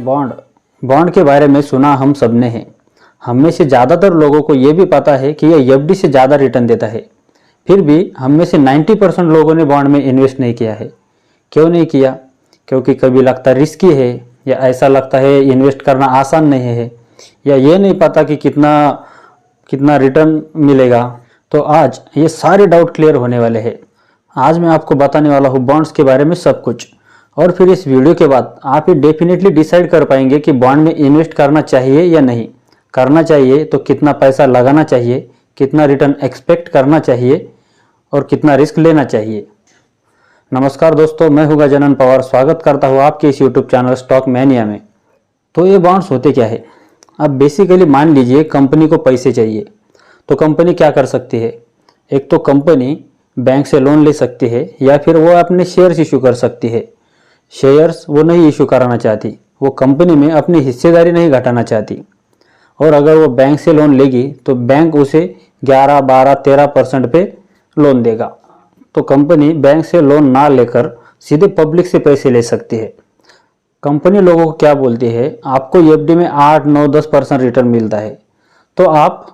Bond bond के बारे में सुना हम सब ने है। हम में से ज़्यादातर लोगों को ये भी पता है कि यह एफडी से ज़्यादा रिटर्न देता है। फिर भी हम में से 90% लोगों ने बॉन्ड में इन्वेस्ट नहीं किया है। क्यों नहीं किया? क्योंकि कभी लगता रिस्की है, या ऐसा लगता है इन्वेस्ट करना आसान नहीं है, या ये नहीं पता कि कितना कितना रिटर्न मिलेगा। तो आज ये सारे डाउट क्लियर होने वाले हैं। आज मैं आपको बताने वाला हूँ बॉन्ड्स के बारे में सब कुछ। और फिर इस वीडियो के बाद आप ये डेफिनेटली डिसाइड कर पाएंगे कि बॉन्ड में इन्वेस्ट करना चाहिए या नहीं। करना चाहिए तो कितना पैसा लगाना चाहिए, कितना रिटर्न एक्सपेक्ट करना चाहिए और कितना रिस्क लेना चाहिए। नमस्कार दोस्तों, मैं हूँ गजानन पवार। स्वागत करता हूँ आपके इस यूट्यूब चैनल स्टॉक मैनिया में। तो ये बॉन्ड्स होते क्या है? अब बेसिकली मान लीजिए कंपनी को पैसे चाहिए, तो कंपनी क्या कर सकती है? एक तो कंपनी बैंक से लोन ले सकती है, या फिर वो अपने शेयर्स इशू कर सकती है। शेयर्स वो नहीं इशू कराना चाहती, वो कंपनी में अपनी हिस्सेदारी नहीं घटाना चाहती। और अगर वो बैंक से लोन लेगी तो बैंक उसे 11, 12, 13% पे लोन देगा। तो कंपनी बैंक से लोन ना लेकर सीधे पब्लिक से पैसे ले सकती है। कंपनी लोगों को क्या बोलती है, आपको एफडी में 8, 9, 10% रिटर्न मिलता है, तो आप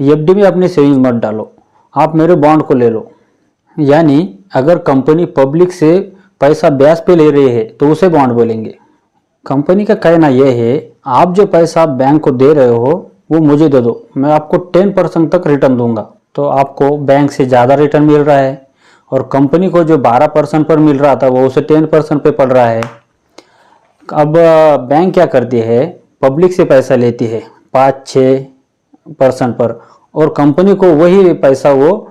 एफडी में अपनी सेविंग्स मत डालो, आप मेरे बॉन्ड को ले लो। यानी अगर कंपनी पब्लिक से पैसा ब्याज पे ले रही है तो उसे बॉन्ड बोलेंगे। कंपनी का कहना यह है, आप जो पैसा बैंक को दे रहे हो वो मुझे दे दो, मैं आपको 10% तक रिटर्न दूंगा। तो आपको बैंक से ज़्यादा रिटर्न मिल रहा है, और कंपनी को जो 12% पर मिल रहा था वो उसे 10% पे पड़ रहा है। अब बैंक क्या करती है, पब्लिक से पैसा लेती है 5-6% पर, और कंपनी को वही पैसा वो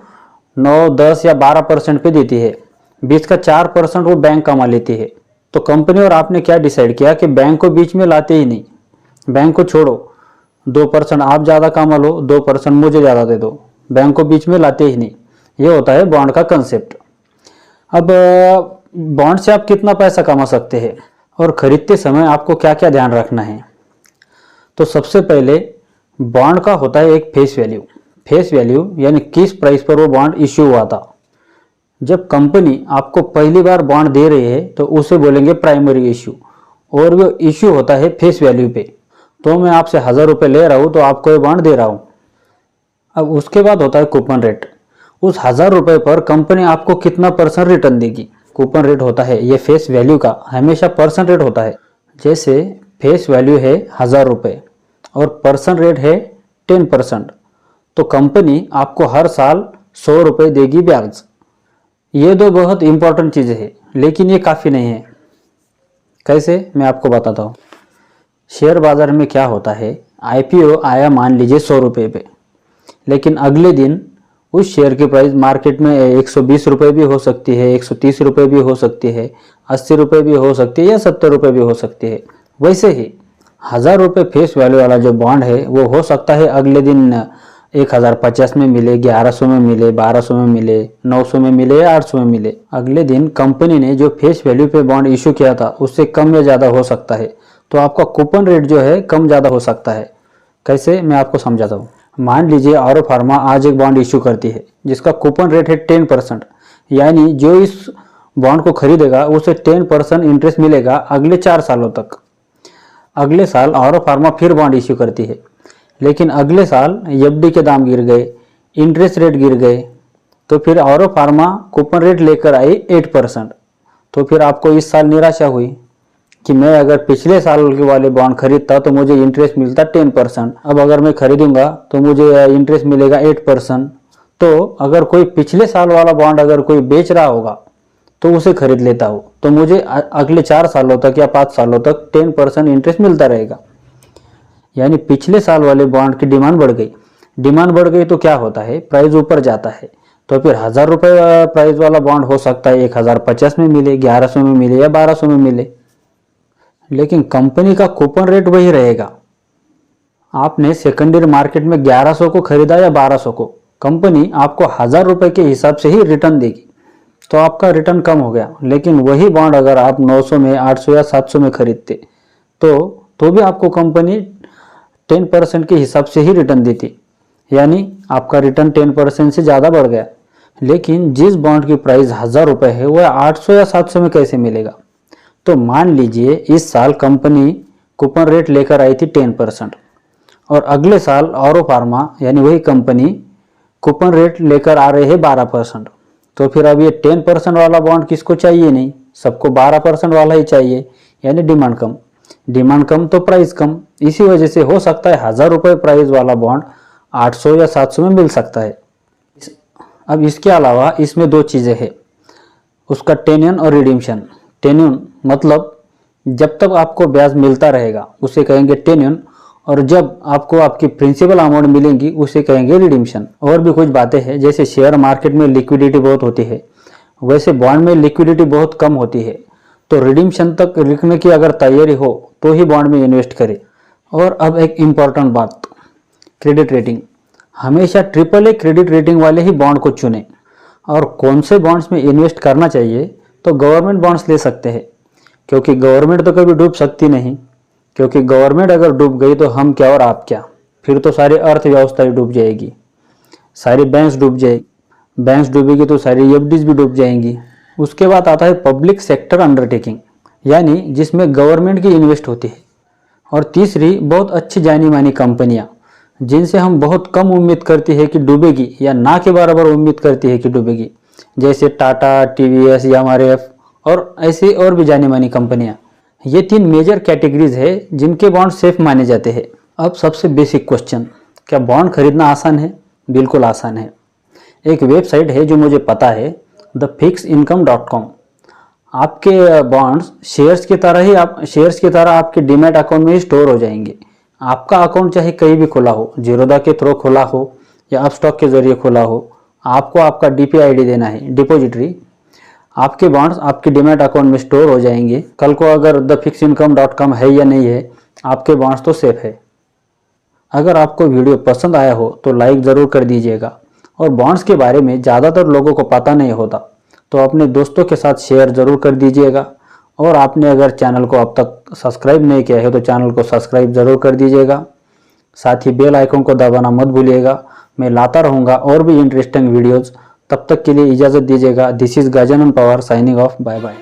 9, 10 या 12% पे देती है। 20 का 4% वो बैंक कमा लेती है। तो कंपनी और आपने क्या डिसाइड किया कि बैंक को बीच में लाते ही नहीं, बैंक को छोड़ो, 2% आप ज़्यादा कमा लो, 2% मुझे ज़्यादा दे दो, बैंक को बीच में लाते ही नहीं। ये होता है बॉन्ड का कंसेप्ट। अब बॉन्ड से आप कितना पैसा कमा सकते हैं और खरीदते समय आपको क्या क्या ध्यान रखना है? तो सबसे पहले बॉन्ड का होता है एक फेस वैल्यू। फेस वैल्यू यानी किस प्राइस पर वो बॉन्ड इश्यू हुआ था। जब कंपनी आपको पहली बार बॉन्ड दे रही है तो उसे बोलेंगे प्राइमरी इश्यू, और वो इश्यू होता है फेस वैल्यू पे। तो मैं आपसे 1000 रुपये ले रहा हूँ तो आपको ये बॉन्ड दे रहा हूँ। अब उसके बाद होता है कूपन रेट। उस 1000 रुपये पर कंपनी आपको कितना % रिटर्न देगी, कूपन रेट होता है। ये फेस वैल्यू का हमेशा % रेट होता है। जैसे फेस वैल्यू है 1000 रुपये और % रेट है 10%, तो कंपनी आपको हर साल 100 रुपये देगी ब्याज। ये दो बहुत इंपॉर्टेंट चीज़ें हैं, लेकिन ये काफ़ी नहीं है। कैसे, मैं आपको बताता हूँ। शेयर बाजार में क्या होता है, आईपीओ आया मान लीजिए 100 रुपये पे, लेकिन अगले दिन उस शेयर की प्राइस मार्केट में 120 रुपये भी हो सकती है, 130 रुपये भी हो सकती है, 80 रुपये भी हो सकती है, या 70 रुपये भी हो सकती है। वैसे ही 1000 रुपये फेस वैल्यू वाला जो बॉन्ड है वो हो सकता है अगले दिन 1050 में मिले, 1100 में मिले, 1200 में मिले, 900 में मिले या 800 में मिले। अगले दिन कंपनी ने जो फेस वैल्यू पे बॉन्ड इशू किया था उससे कम या ज़्यादा हो सकता है। तो आपका कूपन रेट जो है कम ज़्यादा हो सकता है। कैसे, मैं आपको समझाता हूँ। मान लीजिए ऑरो फार्मा आज एक बॉन्ड इशू करती है जिसका कूपन रेट है 10%, यानी जो इस बॉन्ड को खरीदेगा उसे 10% इंटरेस्ट मिलेगा अगले 4 सालों तक। अगले साल ऑरो फार्मा फिर बॉन्ड इशू करती है, लेकिन अगले साल एफडी के दाम गिर गए, इंटरेस्ट रेट गिर गए, तो फिर ऑरो फार्मा कूपन रेट लेकर आई 8%। तो फिर आपको इस साल निराशा हुई कि मैं अगर पिछले साल के वाले बॉन्ड खरीदता तो मुझे इंटरेस्ट मिलता 10%, अब अगर मैं खरीदूंगा तो मुझे इंटरेस्ट मिलेगा 8%। तो अगर कोई पिछले साल वाला बॉन्ड अगर कोई बेच रहा होगा तो उसे खरीद लेता हो, तो मुझे अगले 4 सालों तक या 5 सालों तक 10% इंटरेस्ट मिलता रहेगा। यानी पिछले साल वाले बॉन्ड की डिमांड बढ़ गई। डिमांड बढ़ गई तो क्या होता है, प्राइस ऊपर जाता है। तो फिर 1000 रुपये प्राइस वाला बॉन्ड हो सकता है 1050 में मिले, 1100 में मिले या 1200 में मिले, लेकिन कंपनी का कूपन रेट वही रहेगा। आपने सेकेंडरी मार्केट में 1100 को खरीदा या 1200 को, कंपनी आपको 1000 रुपये के हिसाब से ही रिटर्न देगी, तो आपका रिटर्न कम हो गया। लेकिन वही बॉन्ड अगर आप 900 में, 800 या 700 में खरीदते तो भी आपको कंपनी 10% के हिसाब से ही रिटर्न देती, यानी आपका रिटर्न 10% से ज़्यादा बढ़ गया। लेकिन जिस बॉन्ड की प्राइस 1000 रुपये है वह 800 या 700 में कैसे मिलेगा? तो मान लीजिए इस साल कंपनी कूपन रेट लेकर आई थी 10%, और अगले साल ऑरो फार्मा यानी वही कंपनी कूपन रेट लेकर आ रहे हैं 12%। तो फिर अब ये 10% वाला बॉन्ड किसको चाहिए नहीं, सबको 12% वाला ही चाहिए, यानी डिमांड कम। डिमांड कम तो प्राइस कम, इसी वजह से हो सकता है 1000 रुपये प्राइस वाला बॉन्ड 800 या 700 में मिल सकता है। अब इसके अलावा इसमें दो चीज़ें हैं, उसका टेन्यून और रिडीम्शन। टेन्यून मतलब जब तक आपको ब्याज मिलता रहेगा उसे कहेंगे टेन्यून, और जब आपको आपकी प्रिंसिपल अमाउंट मिलेंगी उसे कहेंगे रिडीम्शन। और भी कुछ बातें हैं, जैसे शेयर मार्केट में लिक्विडिटी बहुत होती है, वैसे बॉन्ड में लिक्विडिटी बहुत कम होती है, तो रिडीम्शन तक लिखने की अगर तैयारी हो तो ही बॉन्ड में इन्वेस्ट करें। और अब एक इम्पॉर्टेंट बात, क्रेडिट रेटिंग। हमेशा AAA क्रेडिट रेटिंग वाले ही बॉन्ड को चुनें। और कौन से बॉन्ड्स में इन्वेस्ट करना चाहिए, तो गवर्नमेंट बॉन्ड्स ले सकते हैं, क्योंकि गवर्नमेंट तो कभी डूब सकती नहीं, क्योंकि गवर्नमेंट अगर डूब गई तो हम क्या और आप क्या, फिर तो सारी अर्थव्यवस्था ही डूब जाएगी, सारी बैंक्स डूब जाएगी, बैंक्स डूबेगी तो सारी एफडीज भी डूब जाएंगी। उसके बाद आता है पब्लिक सेक्टर अंडरटेकिंग, यानी जिसमें गवर्नमेंट की इन्वेस्ट होती है। और तीसरी बहुत अच्छी जानी मानी कंपनियां, जिनसे हम बहुत कम उम्मीद करती है कि डूबेगी, या ना के बराबर उम्मीद करती है कि डूबेगी, जैसे टाटा, टीवीएस, एमआरएफ और ऐसी और भी जानी मानी कंपनियां। ये 3 मेजर कैटेगरीज है जिनके बॉन्ड सेफ माने जाते हैं। अब सबसे बेसिक क्वेश्चन, क्या बॉन्ड खरीदना आसान है? बिल्कुल आसान है। एक वेबसाइट है जो मुझे पता है, thefixedIncome.com। आपके बॉन्ड्स शेयर्स की तरह आपके डीमैट अकाउंट में ही स्टोर हो जाएंगे। आपका अकाउंट चाहे कहीं भी खुला हो, जीरोधा के थ्रू खुला हो या अपस्टॉक के जरिए खुला हो, आपको आपका DPID देना है, डिपॉजिटरी। आपके बॉन्ड्स आपके डीमैट अकाउंट में स्टोर हो जाएंगे। कल को अगर thefixedincome.com है या नहीं है, आपके बॉन्ड्स तो सेफ है। अगर आपको वीडियो पसंद आया हो तो लाइक ज़रूर कर दीजिएगा। और बॉन्ड्स के बारे में ज़्यादातर लोगों को पता नहीं होता, तो अपने दोस्तों के साथ शेयर ज़रूर कर दीजिएगा। और आपने अगर चैनल को अब तक सब्सक्राइब नहीं किया है तो चैनल को सब्सक्राइब ज़रूर कर दीजिएगा। साथ ही बेल आइकन को दबाना मत भूलिएगा। मैं लाता रहूँगा और भी इंटरेस्टिंग वीडियोज़। तब तक के लिए इजाज़त दीजिएगा। This is Gajanan Pawar signing off. Bye bye.